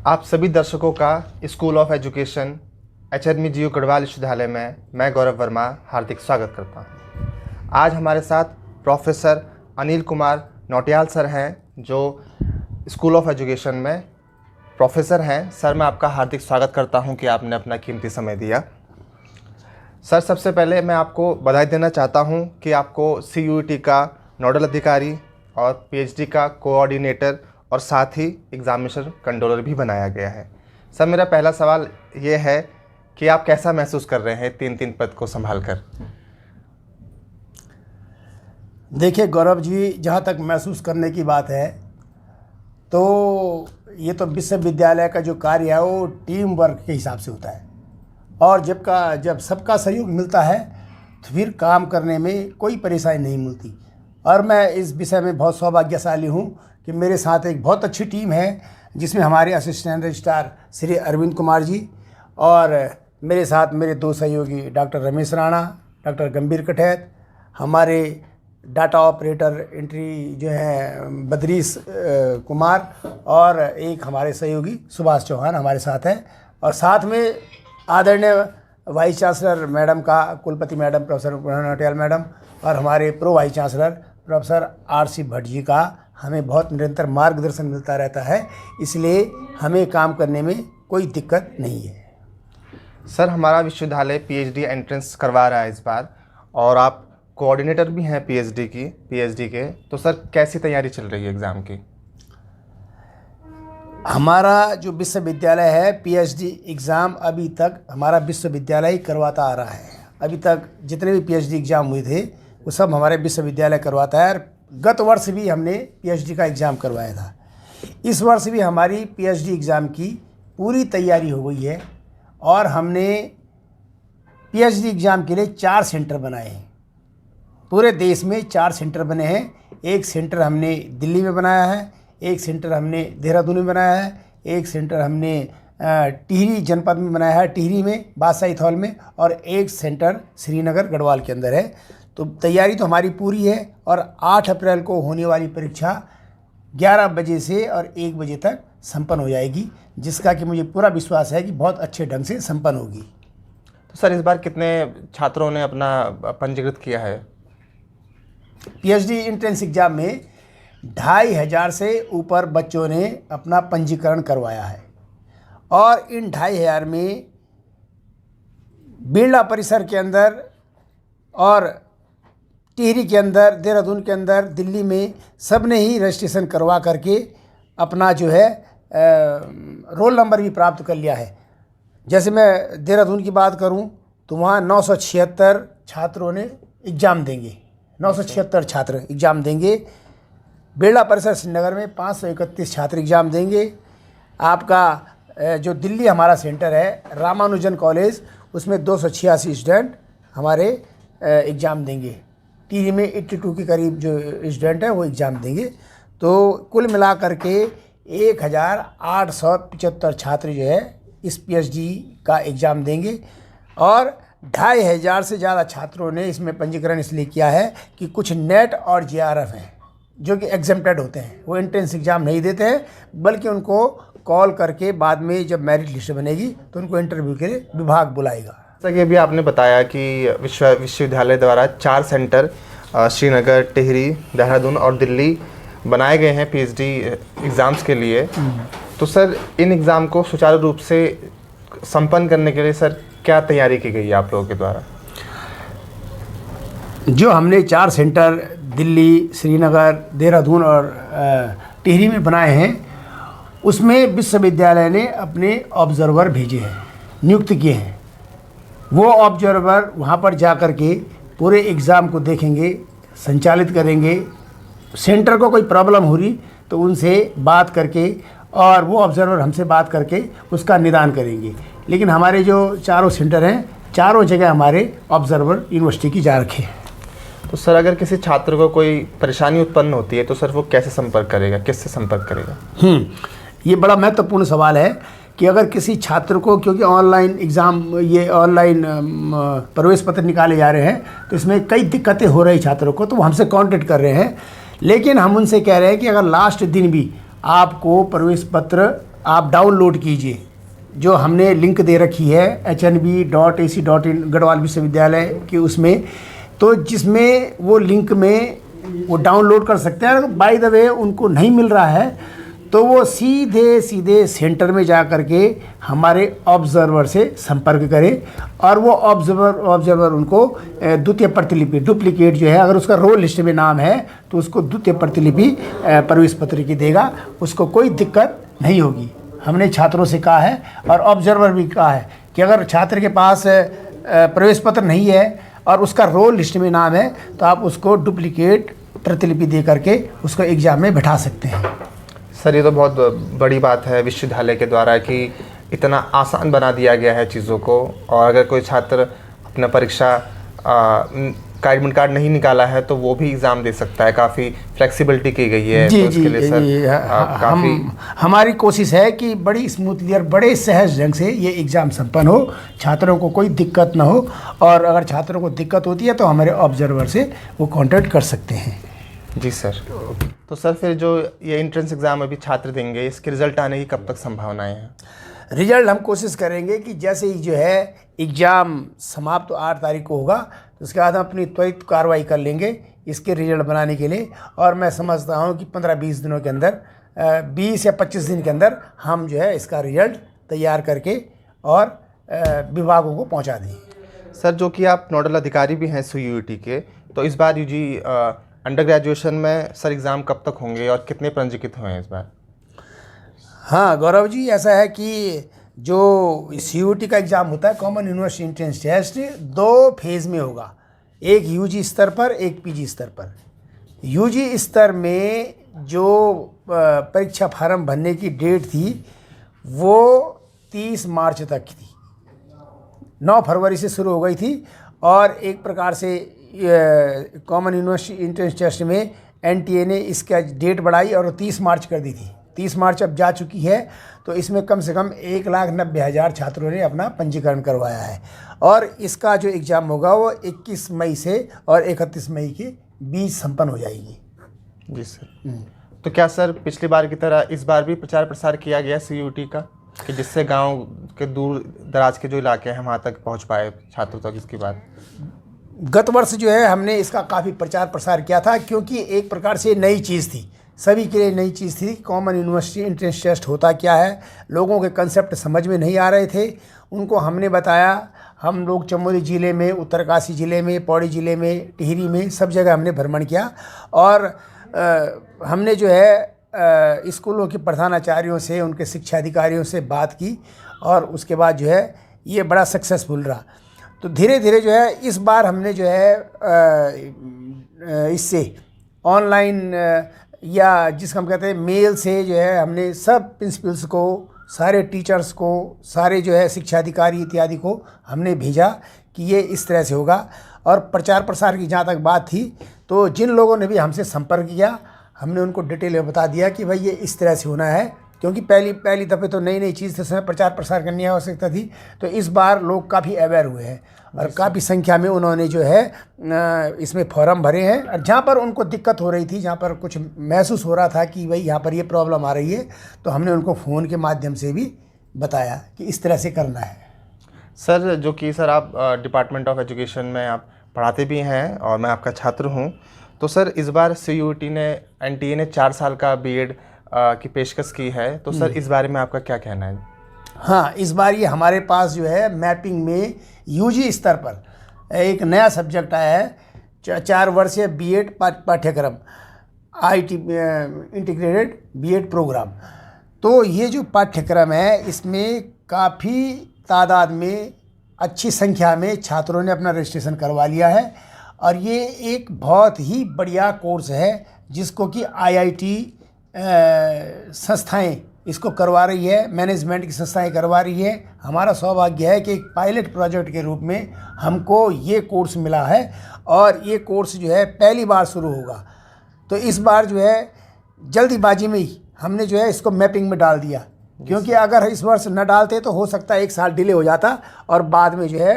आप सभी दर्शकों का school of education HRMGU Garhwal विश्वविद्यालय में मैं गौरव वर्मा हार्दिक स्वागत करता हूं। आज हमारे साथ प्रोफेसर अनिल कुमार नौटियाल सर हैं, जो स्कूल ऑफ एजुकेशन में प्रोफेसर हैं। सर, मैं आपका हार्दिक स्वागत करता हूं कि आपने अपना कीमती समय दिया। सर, सबसे पहले मैं आपको बधाई देना चाहता हूं कि आपको CUET का नोडल अधिकारी और PhD का कोऑर्डिनेटर और साथ ही एग्जामिनेशन कंट्रोलर भी बनाया गया है। सर, मेरा पहला सवाल ये है कि आप कैसा महसूस कर रहे हैं तीन पद को संभाल कर? देखिए गौरव जी, जहाँ तक महसूस करने की बात है तो ये तो विश्वविद्यालय का जो कार्य है वो टीम वर्क के हिसाब से होता है, और जब सबका सहयोग मिलता है तो फिर काम करने में कोई परेशानी नहीं मिलती। और मैं इस विषय में बहुत सौभाग्यशाली हूँ कि मेरे साथ एक बहुत अच्छी टीम है, जिसमें हमारे असिस्टेंट रजिस्ट्रार श्री अरविंद कुमार जी और मेरे साथ मेरे दो सहयोगी डॉक्टर रमेश राणा, डॉक्टर गंभीर कठैत, हमारे डाटा ऑपरेटर एंट्री जो है बद्रीश कुमार, और एक हमारे सहयोगी सुभाष चौहान हमारे साथ हैं। और साथ में आदरणीय वाइस चांसलर मैडम का, कुलपति मैडम प्रोफेसर नौटियाल मैडम, और हमारे pro vice chancellor professor RC Bhatt ji का हमें बहुत निरंतर मार्गदर्शन मिलता रहता है, इसलिए हमें काम करने में कोई दिक्कत नहीं है। सर, हमारा विश्वविद्यालय PhD एंट्रेंस करवा रहा है इस बार, और आप कोऑर्डिनेटर भी हैं PhD के, तो सर कैसी तैयारी चल रही है एग्ज़ाम की? हमारा जो विश्वविद्यालय है PhD एग्ज़ाम अभी तक हमारा विश्वविद्यालय ही करवाता आ रहा है। अभी तक जितने भी PhD एग्ज़ाम हुए थे वो सब हमारे विश्वविद्यालय करवाता है। गत वर्ष भी हमने PhD का एग्ज़ाम करवाया था। इस वर्ष भी हमारी PhD एग्ज़ाम की पूरी तैयारी हो गई है, और हमने PhD एग्ज़ाम के लिए 4 सेंटर बनाए हैं। पूरे देश में 4 सेंटर बने हैं। एक सेंटर हमने दिल्ली में बनाया है, एक सेंटर हमने देहरादून में बनाया है, एक सेंटर हमने टिहरी जनपद में बनाया है, टिहरी में बादशाही थौल में, और एक सेंटर श्रीनगर गढ़वाल के अंदर है। तो तैयारी तो हमारी पूरी है, और 8 अप्रैल को होने वाली परीक्षा 11 बजे से और 1 बजे तक संपन्न हो जाएगी, जिसका कि मुझे पूरा विश्वास है कि बहुत अच्छे ढंग से संपन्न होगी। तो सर, इस बार कितने छात्रों ने अपना पंजीकृत किया है? PhD एंट्रेंस एग्ज़ाम में 2500 से ऊपर बच्चों ने अपना पंजीकरण करवाया है, और इन 2500 में बिरला परिसर के अंदर और टिहरी के अंदर, देहरादून के अंदर, दिल्ली में सब ने ही रजिस्ट्रेशन करवा करके अपना जो है रोल नंबर भी प्राप्त कर लिया है। जैसे मैं देहरादून की बात करूं तो वहाँ 976 छात्रों ने एग्ज़ाम देंगे, 976 छात्र एग्ज़ाम देंगे। बिरला परिसर श्रीनगर में 531 छात्र एग्ज़ाम देंगे। आपका जो दिल्ली हमारा सेंटर है रामानुजन कॉलेज, उसमें 286 स्टूडेंट हमारे एग्ज़ाम देंगे। टिहरी में 82 के करीब जो स्टूडेंट हैं वो एग्ज़ाम देंगे। तो कुल मिला करके 1875 छात्र जो है इस PhD का एग्ज़ाम देंगे, और 2500 से ज़्यादा छात्रों ने इसमें पंजीकरण इसलिए किया है कि कुछ नेट और JRF हैं जो कि एग्जेम्प्टेड होते हैं, वो एंट्रेंस एग्ज़ाम नहीं देते हैं, बल्कि उनको कॉल करके बाद में जब मेरिट लिस्ट बनेगी तो उनको इंटरव्यू के लिए विभाग बुलाएगा। जैसा कि अभी आपने बताया कि विश्वविद्यालय द्वारा 4 सेंटर श्रीनगर, टिहरी, देहरादून और दिल्ली बनाए गए हैं PhD एग्ज़ाम्स के लिए। तो सर, इन एग्ज़ाम को सुचारू रूप से संपन्न करने के लिए सर क्या तैयारी की गई है आप लोगों के द्वारा? जो हमने 4 सेंटर दिल्ली, श्रीनगर, देहरादून और टिहरी में बनाए हैं, उसमें विश्वविद्यालय ने अपने ऑब्जर्वर भेजे हैं, नियुक्त किए हैं। वो ऑब्जर्वर वहाँ पर जा कर के पूरे एग्ज़ाम को देखेंगे, संचालित करेंगे। सेंटर को कोई प्रॉब्लम हो रही तो उनसे बात करके, और वो ऑब्जर्वर हमसे बात करके उसका निदान करेंगे। लेकिन हमारे जो 4 सेंटर हैं, 4 जगह हमारे ऑब्जर्वर यूनिवर्सिटी की जा रखे हैं। तो सर, अगर किसी छात्र को कोई परेशानी उत्पन्न होती है तो सर वो कैसे संपर्क करेगा, किससे संपर्क करेगा? ये बड़ा महत्वपूर्ण सवाल है कि अगर किसी छात्र को, क्योंकि ऑनलाइन एग्ज़ाम, ये ऑनलाइन प्रवेश पत्र निकाले जा रहे हैं, तो इसमें कई दिक्कतें हो रही छात्रों को, तो वो हमसे कांटेक्ट कर रहे हैं। लेकिन हम उनसे कह रहे हैं कि अगर लास्ट दिन भी आपको प्रवेश पत्र आप डाउनलोड कीजिए, जो हमने लिंक दे रखी है HNB.AC.in गढ़वाल विश्वविद्यालय के उसमें, तो जिसमें वो लिंक में वो डाउनलोड कर सकते हैं। अगर बाय द वे उनको नहीं मिल रहा है तो वो सीधे सेंटर में जा कर के हमारे ऑब्जर्वर से संपर्क करें, और वो ऑब्जर्वर उनको द्वितीय प्रतिलिपि, डुप्लीकेट जो है, अगर उसका रोल लिस्ट में नाम है तो उसको द्वितीय प्रतिलिपि प्रवेश पत्र की देगा, उसको कोई दिक्कत नहीं होगी। हमने छात्रों से कहा है और ऑब्जर्वर भी कहा है कि अगर छात्र के पास प्रवेश पत्र नहीं है और उसका रोल लिस्ट में नाम है तो आप उसको डुप्लीकेट प्रतिलिपि दे करके उसको एग्ज़ाम में बैठा सकते हैं। सर ये तो बहुत बड़ी बात है विश्वविद्यालय के द्वारा कि इतना आसान बना दिया गया है चीज़ों को, और अगर कोई छात्र अपना परीक्षा का एडमिट कार्ड नहीं निकाला है तो वो भी एग्ज़ाम दे सकता है। काफ़ी फ्लेक्सिबिलिटी की गई है। जी तो उसके लिए सर काफ़ी हमारी कोशिश है कि बड़ी स्मूथली और बड़े सहज ढंग से ये एग्ज़ाम संपन्न हो, छात्रों को कोई दिक्कत ना हो, और अगर छात्रों को दिक्कत होती है तो हमारे ऑब्जर्वर से वो कांटेक्ट कर सकते हैं। जी सर। तो सर फिर जो ये एंट्रेंस एग्ज़ाम अभी छात्र देंगे, इसके रिज़ल्ट आने की कब तक संभावनाएं हैं? रिजल्ट हम कोशिश करेंगे कि जैसे ही जो है एग्ज़ाम समाप्त तो 8 तारीख को होगा, तो उसके बाद हम अपनी त्वरित कार्रवाई कर लेंगे इसके रिजल्ट बनाने के लिए, और मैं समझता हूँ कि 15-20 दिनों के अंदर 20 या 25 दिन के अंदर हम जो है इसका रिजल्ट तैयार करके और विभागों को पहुँचा दें। सर जो कि आप नोडल अधिकारी भी हैं CUET के, तो इस बार UG अंडर ग्रेजुएशन में सर एग्ज़ाम कब तक होंगे और कितने पंजीकृत हुए हैं इस बार? हाँ गौरव जी, ऐसा है कि जो CUET का एग्ज़ाम होता है, common university entrance test, 2 phase में होगा, एक UG स्तर पर, एक PG स्तर पर। UG स्तर में जो परीक्षा फार्म भरने की डेट थी वो 30 मार्च तक की थी, 9 फरवरी से शुरू हो गई थी, और एक प्रकार से कॉमन यूनिवर्सिटी एंट्रेंस टेस्ट में NTA ने इसका डेट बढ़ाई और 30 मार्च कर दी थी। 30 मार्च अब जा चुकी है, तो इसमें कम से कम 1,90,000 छात्रों ने अपना पंजीकरण करवाया है, और इसका जो एग्ज़ाम होगा वो 21 मई से और 31 मई के बीच संपन्न हो जाएगी। जी सर। तो क्या सर पिछली बार की तरह इस बार भी प्रचार प्रसार किया गया CUET का, कि जिससे गांव के दूर दराज के जो इलाके हैं वहाँ तक पहुँच पाए छात्रों तक इसकी बात? गत वर्ष जो है हमने इसका काफ़ी प्रचार प्रसार किया था, क्योंकि एक प्रकार से नई चीज़ थी, सभी के लिए नई चीज़ थी। कॉमन यूनिवर्सिटी एंट्रेंस टेस्ट होता क्या है, लोगों के कंसेप्ट समझ में नहीं आ रहे थे, उनको हमने बताया। हम लोग चमोली ज़िले में, उत्तरकाशी ज़िले में, पौड़ी ज़िले में, टिहरी में, सब जगह हमने भ्रमण किया, और हमने जो है स्कूलों के प्रधानाचार्यों से, उनके शिक्षा अधिकारियों से बात की, और उसके बाद जो है ये बड़ा सक्सेसफुल रहा। तो धीरे धीरे जो है इस बार हमने जो है इससे ऑनलाइन या जिसको हम कहते हैं मेल से जो है हमने सब प्रिंसिपल्स को, सारे टीचर्स को, सारे जो है शिक्षा अधिकारी इत्यादि को हमने भेजा कि ये इस तरह से होगा। और प्रचार प्रसार की जहाँ तक बात थी, तो जिन लोगों ने भी हमसे संपर्क किया हमने उनको डिटेल में बता दिया कि भाई ये इस तरह से होना है, क्योंकि पहली दफ़े तो नई चीज़ थी, उसमें प्रचार प्रसार करने की आवश्यकता थी। तो इस बार लोग काफ़ी अवेयर हुए हैं और काफ़ी संख्या में उन्होंने जो है इसमें फॉर्म भरे हैं। और जहाँ पर उनको दिक्कत हो रही थी, जहाँ पर कुछ महसूस हो रहा था कि भाई यहाँ पर ये प्रॉब्लम आ रही है, तो हमने उनको फ़ोन के माध्यम से भी बताया कि इस तरह से करना है। सर जो कि सर आप डिपार्टमेंट ऑफ एजुकेशन में आप पढ़ाते भी हैं और मैं आपका छात्र हूँ, तो सर इस बार CUET ने, NTA ने 4 साल का B.Ed की पेशकश की है, तो सर इस बारे में आपका क्या कहना है? हाँ, इस बार ये हमारे पास जो है मैपिंग में UG स्तर पर एक नया सब्जेक्ट आया है, 4 वर्षीय B.Ed पाठ्यक्रम, IT इंटीग्रेटेड B.Ed प्रोग्राम। तो ये जो पाठ्यक्रम है इसमें काफ़ी तादाद में, अच्छी संख्या में छात्रों ने अपना रजिस्ट्रेशन करवा लिया है, और ये एक बहुत ही बढ़िया कोर्स है जिसको कि IIT संस्थाएं इसको करवा रही है, मैनेजमेंट की संस्थाएं करवा रही है। हमारा सौभाग्य है कि एक पायलट प्रोजेक्ट के रूप में हमको ये कोर्स मिला है, और ये कोर्स जो है पहली बार शुरू होगा। तो इस बार जो है जल्दीबाजी में ही हमने जो है इसको मैपिंग में डाल दिया, क्योंकि अगर इस वर्ष न डालते तो हो सकता है 1 साल डिले हो जाता और बाद में जो है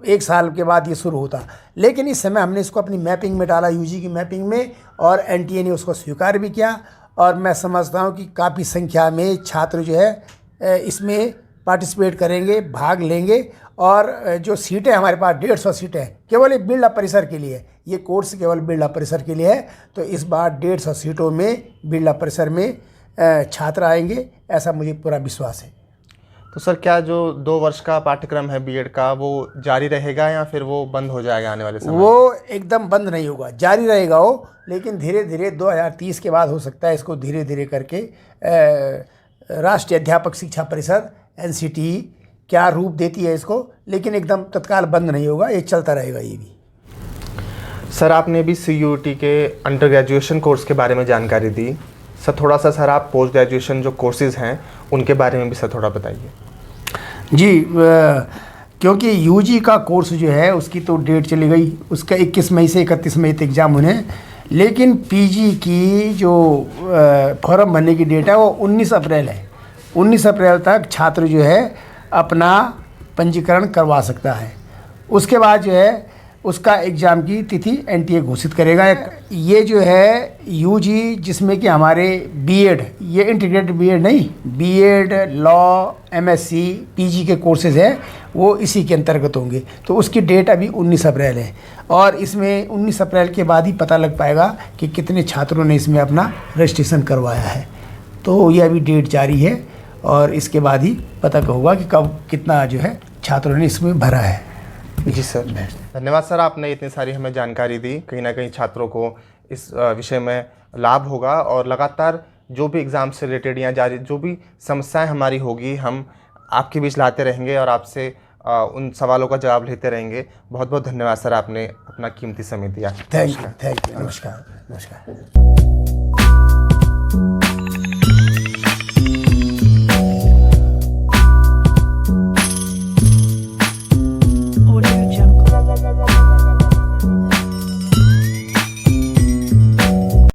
1 साल के बाद ये शुरू होता। लेकिन इस समय हमने इसको अपनी मैपिंग में डाला, UG की मैपिंग में, और NTA ने उसको स्वीकार भी किया, और मैं समझता हूँ कि काफ़ी संख्या में छात्र जो है इसमें पार्टिसिपेट करेंगे, भाग लेंगे। और जो सीटें हमारे पास 150 सीटें केवल एक बिरला परिसर के लिए, ये कोर्स केवल बिरला परिसर के लिए है। तो इस बार 150 सीटों में बिरला परिसर में छात्र आएंगे, ऐसा मुझे पूरा विश्वास है। तो सर क्या जो 2 वर्ष का पाठ्यक्रम है बीएड का वो जारी रहेगा या फिर वो बंद हो जाएगा आने वाले समय? वो एकदम बंद नहीं होगा, जारी रहेगा वो, लेकिन धीरे धीरे 2030 के बाद हो सकता है इसको धीरे धीरे करके राष्ट्रीय अध्यापक शिक्षा परिषद NCTE क्या रूप देती है इसको, लेकिन एकदम तत्काल बंद नहीं होगा, ये चलता रहेगा ये भी। सर आपने भी CUET के अंडर ग्रेजुएशन कोर्स के बारे में जानकारी दी। सर थोड़ा सा सर आप पोस्ट ग्रेजुएशन जो कोर्सेज़ हैं उनके बारे में भी सर थोड़ा बताइए। जी, क्योंकि UG का कोर्स जो है उसकी तो डेट चली गई, उसका 21 मई से 31 मई तक एग्ज़ाम होने, लेकिन PG की जो फॉर्म भरने की डेट है वो 19 अप्रैल है। 19 अप्रैल तक छात्र जो है अपना पंजीकरण करवा सकता है। उसके बाद जो है उसका एग्ज़ाम की तिथि NTA घोषित करेगा। ये जो है UG जिसमें कि हमारे BEd, ये इंटीग्रेटेड BEd नहीं, BEd, लॉ, MSc, PG के कोर्सेज़ हैं, वो इसी के अंतर्गत होंगे। तो उसकी डेट अभी 19 अप्रैल है और इसमें 19 अप्रैल के बाद ही पता लग पाएगा कि कितने छात्रों ने इसमें अपना रजिस्ट्रेशन करवाया है। तो ये अभी डेट जारी है और इसके बाद ही पता होगा कि कब कितना जो है छात्रों ने इसमें भरा है। जी सर, धन्यवाद सर, आपने इतनी सारी हमें जानकारी दी। कहीं ना कहीं छात्रों को इस विषय में लाभ होगा और लगातार जो भी एग्ज़ाम से रिलेटेड या जारी जो भी समस्याएं हमारी होगी हम आपके बीच लाते रहेंगे और आपसे उन सवालों का जवाब लेते रहेंगे। बहुत बहुत धन्यवाद सर, आपने अपना कीमती समय दिया। थैंक यू, नमस्कार।